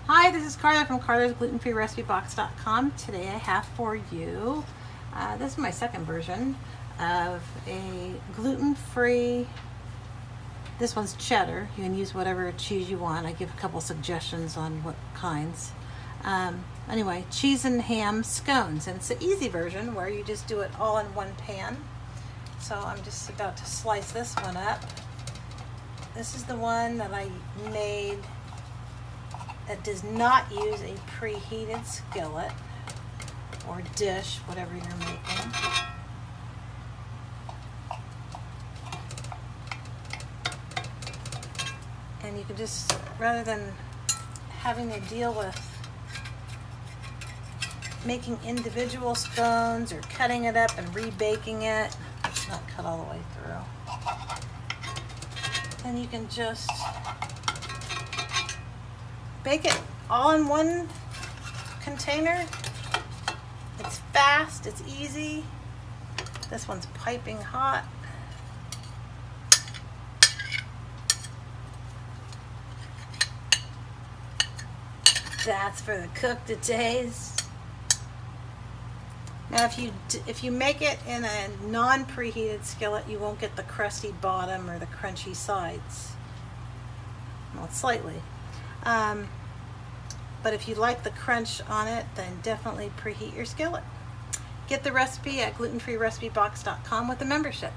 Hi, this is Carla from Carla's glutenfreerecipebox.com. Today I have for you, this is my second version of a gluten-free, this one's cheddar. You can use whatever cheese you want. I give a couple suggestions on what kinds. Anyway, cheese and ham scones. And it's the easy version where you just do it all in one pan. So I'm just about to slice this one up. This is the one that I made that does not use a preheated skillet or dish, whatever you're making. And you can just, rather than having to deal with making individual scones or cutting it up and rebaking it, it's not cut all the way through, then you can just bake it all in one container. It's fast, it's easy. This one's piping hot. That's for the cook-to-taste. Now if you make it in a non-preheated skillet, you won't get the crusty bottom or the crunchy sides. Well, slightly. But if you like the crunch on it, then definitely preheat your skillet. Get the recipe at glutenfreerecipebox.com with a membership.